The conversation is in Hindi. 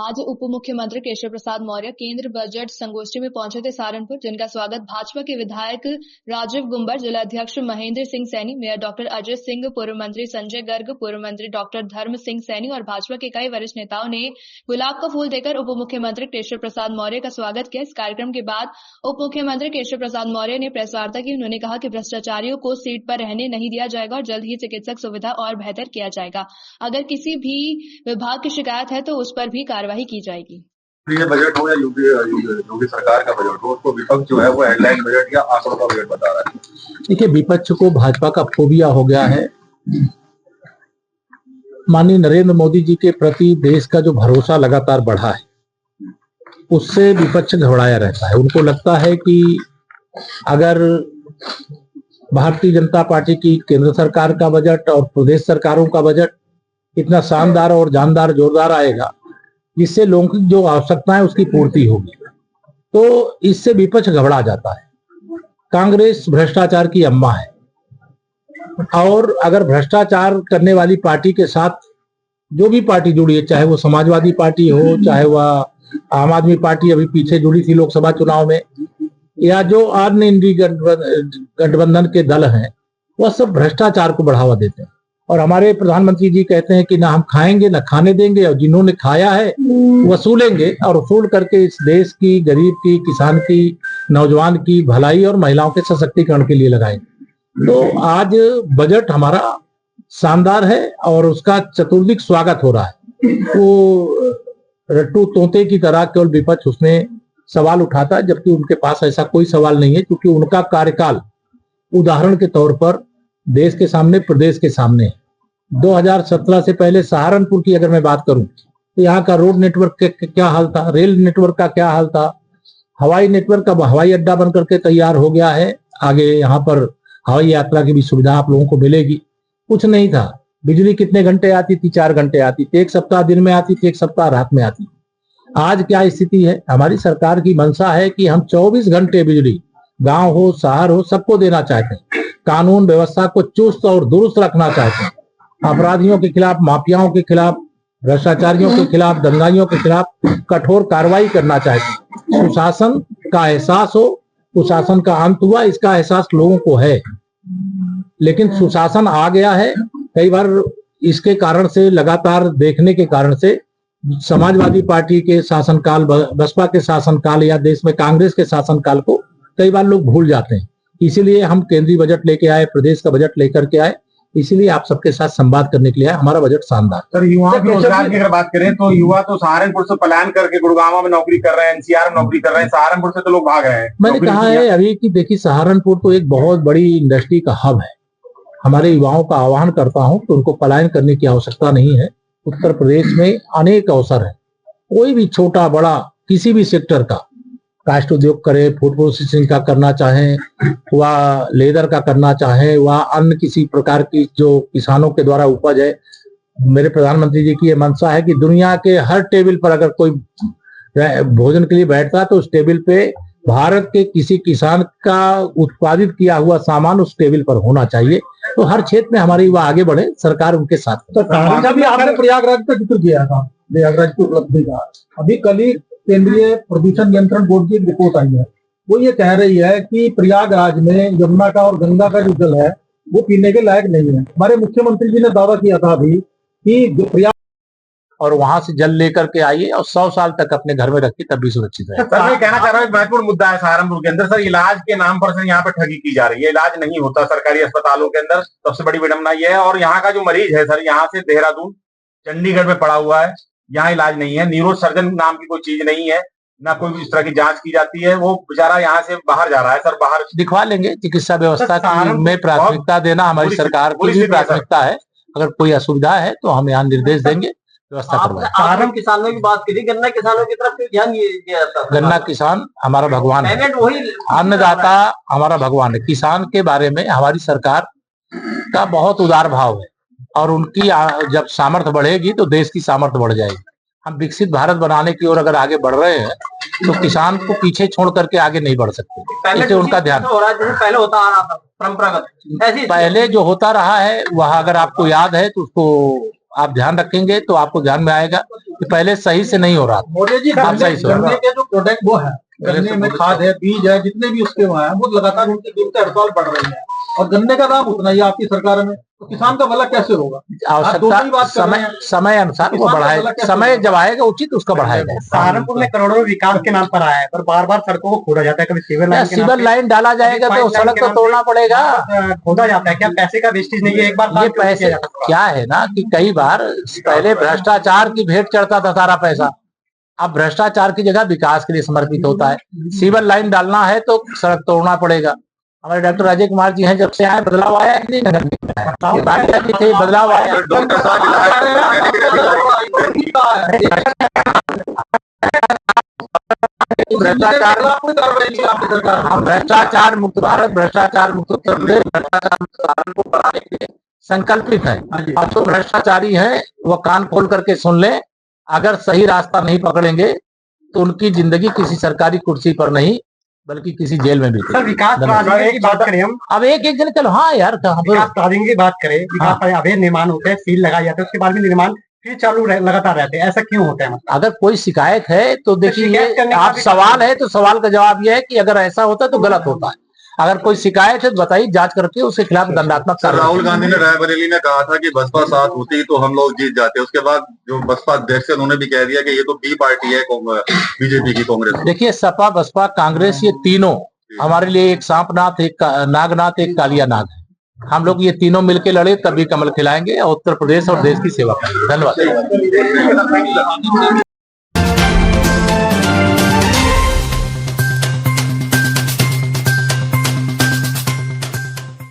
आज उप मुख्यमंत्री केशव प्रसाद मौर्य केंद्र बजट संगोष्ठी में पहुंचे थे सहारनपुर, जिनका स्वागत भाजपा के विधायक राजीव गुंबर, जिलाध्यक्ष महेंद्र सिंह सैनी, मेयर डॉक्टर अजय सिंह, पूर्व मंत्री संजय गर्ग, पूर्व मंत्री डॉक्टर धर्म सिंह सैनी और भाजपा के कई वरिष्ठ नेताओं ने गुलाब का फूल देकर उप मुख्यमंत्री केशव प्रसाद मौर्य का स्वागत किया। इस कार्यक्रम के बाद उप मुख्यमंत्री केशव प्रसाद मौर्य ने प्रेस वार्ता की। उन्होंने कहा कि भ्रष्टाचारियों को सीट पर रहने नहीं दिया जाएगा और जल्द ही चिकित्सक सुविधा और बेहतर किया जाएगा। अगर किसी भी विभाग की शिकायत है तो उस पर भी कार्रवाई की जाएगी। ये बजट हो या योगी सरकार का बजट हो, उसको विपक्ष जो है वो हेडलाइन बजट या आंकड़ों का बजट बता रहा है। देखिए, विपक्ष को भाजपा का फोबिया हो गया है। माननीय नरेंद्र मोदी जी के प्रति देश का जो भरोसा लगातार बढ़ा है, उससे विपक्ष घबराया रहता है। उनको लगता है कि अगर भारतीय जनता पार्टी की केंद्र सरकार का बजट और प्रदेश सरकारों का बजट इतना शानदार और जानदार जोरदार आएगा, जिससे लोगों की जो आवश्यकता है उसकी पूर्ति होगी, तो इससे विपक्ष घबरा जाता है। कांग्रेस भ्रष्टाचार की अम्मा है और अगर भ्रष्टाचार करने वाली पार्टी के साथ जो भी पार्टी जुड़ी है, चाहे वो समाजवादी पार्टी हो, चाहे वह आम आदमी पार्टी अभी पीछे जुड़ी थी लोकसभा चुनाव में, या जो अन्य इंडी गठबंधन के दल हैं, वह सब भ्रष्टाचार को बढ़ावा देते हैं। और हमारे प्रधानमंत्री जी कहते हैं कि ना हम खाएंगे ना खाने देंगे, और जिन्होंने खाया है वसूलेंगे, और वसूल करके इस देश की, गरीब की, किसान की, नौजवान की भलाई और महिलाओं के सशक्तिकरण के लिए लगाएंगे। तो आज बजट हमारा शानदार है और उसका चतुर्दिक स्वागत हो रहा है। वो रट्टू तोते की तरह केवल विपक्ष उसमें सवाल उठाता है, जबकि उनके पास ऐसा कोई सवाल नहीं है, क्योंकि उनका कार्यकाल उदाहरण के तौर पर देश के सामने, प्रदेश के सामने है। 2017 से पहले सहारनपुर की अगर मैं बात करूं तो यहाँ का रोड नेटवर्क क्या हाल था, रेल नेटवर्क का क्या हाल था, हवाई नेटवर्क का हवाई अड्डा बन करके तैयार हो गया है। आगे यहाँ पर हवाई यात्रा की भी सुविधा आप लोगों को मिलेगी। कुछ नहीं था। बिजली कितने घंटे आती थी? 4 घंटे आती थी। एक सप्ताह दिन में आती थी, एक सप्ताह रात में आती थी। आज क्या स्थिति है? हमारी सरकार की मंशा है कि हम 24 घंटे बिजली गांव हो, शहर हो, सबको देना चाहते हैं। कानून व्यवस्था को चुस्त और दुरुस्त रखना चाहते हैं। अपराधियों के खिलाफ, माफियाओं के खिलाफ, भ्रष्टाचारियों के खिलाफ, दंगाइयों के खिलाफ कठोर कार्रवाई करना चाहते हैं। सुशासन का एहसास हो, सुशासन का अंत हुआ, इसका एहसास लोगों को है, लेकिन सुशासन आ गया है। कई बार इसके कारण से, लगातार देखने के कारण से, समाजवादी पार्टी के शासनकाल, बसपा के शासनकाल या देश में कांग्रेस के शासनकाल को कई बार लोग भूल जाते हैं। इसीलिए हम केंद्रीय बजट लेके आए, प्रदेश का बजट लेकर के आए, इसीलिए आप सबके साथ संवाद करने के लिए आए। हमारा बजट शानदार। सर, युवाओं के रोजगार की अगर बात करें तो युवा तो सहारनपुर से पलायन करके गुड़गांव में नौकरी कर रहे हैं, एनसीआर में नौकरी कर रहे हैं, सहारनपुर से तो लोग भाग रहे हैं। मैंने कहा है अभी कि देखिए, सहारनपुर तो एक बहुत बड़ी इंडस्ट्री का हब है। हमारे युवाओं का आह्वान करता हूं कि उनको पलायन करने की आवश्यकता नहीं है। उत्तर प्रदेश में अनेक अवसर है। कोई भी छोटा बड़ा किसी भी सेक्टर का, काष्ठ उद्योग करे, फूड प्रोसेसिंग का करना चाहे, वह लेदर का करना चाहे, वह अन्य किसी प्रकार की जो किसानों के द्वारा उपज है। मेरे प्रधानमंत्री जी की ये मंशा है कि दुनिया के हर टेबल पर अगर कोई भोजन के लिए बैठता है तो उस टेबल पे भारत के किसी किसान का उत्पादित किया हुआ सामान उस टेबल पर होना चाहिए। तो हर क्षेत्र में हमारी युवा आगे बढ़े, सरकार उनके साथ। तो आपने प्रयागराज का जिक्र किया था, प्रयागराज की उपलब्धि का। अभी कल ही केंद्रीय प्रदूषण नियंत्रण बोर्ड की एक रिपोर्ट आई है। वो ये कह रही है कि प्रयागराज में यमुना का और गंगा का जो जल है वो पीने के लायक नहीं है। हमारे मुख्यमंत्री जी ने दावा किया था अभी कि जो प्रयाग और वहां से जल लेकर के आइए और 100 साल तक अपने घर में रखिए, तब भी सुरक्षित है। सर, मैं कहना चाह रहा हूँ, एक महत्वपूर्ण मुद्दा है सहारनपुर के अंदर। सर, इलाज के नाम पर सर यहाँ पे ठगी की जा रही है। इलाज नहीं होता सरकारी अस्पतालों के अंदर। सबसे बड़ी विडंबना यह है। और यहाँ का जो मरीज है सर, यहाँ से देहरादून, चंडीगढ़ में पड़ा हुआ है, यहाँ इलाज नहीं है। न्यूरो सर्जन नाम की कोई चीज नहीं है, ना कोई इस तरह की जांच की जाती है। वो बेचारा यहाँ से बाहर जा रहा है। सर, बाहर दिखवा लेंगे। चिकित्सा व्यवस्था में प्राथमिकता देना हमारी सरकार की भी प्राथमिकता है। अगर कोई असुविधा है तो हम यहाँ निर्देश देंगे, व्यवस्था करवाएं। सहारन किसानों की बात करी, गन्ना किसानों की तरफ ध्यान दिया जाता है। गन्ना किसान हमारा भगवान है, वही अन्नदाता हमारा भगवान है। किसान के बारे में हमारी सरकार का बहुत उदार भाव है, और उनकी जब सामर्थ्य बढ़ेगी तो देश की सामर्थ्य बढ़ जाएगी। हम विकसित भारत बनाने की ओर अगर आगे बढ़ रहे हैं तो किसान को पीछे छोड़ करके आगे नहीं बढ़ सकते। इसलिए उनका ध्यान पहले होता आ रहा था परंपरागत, पहले जो होता रहा है वह अगर आपको याद है तो उसको आप ध्यान रखेंगे तो आपको ध्यान में आएगा कि पहले सही से नहीं हो रहा था। मोदी जी, अब सही से हो रहा गन्ने के जो प्रोडक्ट वो है, गन्ने में खाद है, बीज है, जितने भी उसके वहाँ है, वो लगातार उनकी कीमतें हर साल बढ़ रही है और गन्ने का दाम उतना ही आपकी सरकार में, तो किसान का भला कैसे होगा? आप दोनों ही बात कर रहे हैं। समय अनुसार वो बढ़ाएगा, समय जब आएगा उचित उसका बढ़ाएगा। सहारनपुर में करोड़ों विकास के नाम पर आया है, पर बार बार सड़कों को खोदा जाता है, कभी सिविल लाइन डाला जाएगा तो सड़क को तोड़ना पड़ेगा, खोदा जाता है। क्या पैसे का वेस्टेज नहीं है? एक बार ये पैसे क्या है ना कि कई बार पहले भ्रष्टाचार की भेंट चढ़ता था सारा पैसा, अब भ्रष्टाचार की जगह विकास के लिए समर्पित होता है। सिविल लाइन डालना है तो सड़क तोड़ना पड़ेगा। हमारे डॉक्टर अजय कुमार जी हैं, जब से आए बदलाव आया कि नहीं नगर निगम थे, बदलाव आया। भ्रष्टाचार मुक्त भारत, भ्रष्टाचार मुक्त उत्तर प्रदेश, भ्रष्टाचार मुक्त सहारनपुर को बनाने के लिए संकल्पित है। अब तो भ्रष्टाचारी है वो कान खोल करके सुन ले, अगर सही रास्ता नहीं पकड़ेंगे तो उनकी जिंदगी किसी सरकारी कुर्सी पर नहीं बल्कि किसी जेल में बीतेगी। सर, विकास प्राधिकरण की बात करें हम, अब एक जन चलो, हाँ यार, विकास प्राधिकरण की बात करें, विकास अवैध निर्माण होते हैं, सील लगाए जाते हैं, उसके बाद भी निर्माण फिर चालू लगातार रहते हैं, ऐसा क्यों होता है? मतलब अगर कोई शिकायत है तो देखिए, आप सवाल है तो सवाल का जवाब यह है कि अगर ऐसा होता है तो गलत होता है। अगर कोई शिकायत है तो बताइए, जांच करके उसके खिलाफ दंडात्मक कार्रवाई। राहुल गांधी ने रायबरेली में कहा था कि बसपा साथ होती तो हम लोग जीत जाते। उसके बाद जो बसपा अध्यक्ष है उन्होंने भी कह दिया कि ये तो बी पार्टी है बीजेपी की, कांग्रेस। देखिए, सपा बसपा कांग्रेस ये तीनों हमारे लिए एक सांपनाथ, एक नागनाथ, एक कालिया नाग है। हम लोग ये तीनों मिलके लड़े तभी कमल खिलाएंगे और उत्तर प्रदेश और देश की सेवा करेंगे। धन्यवाद।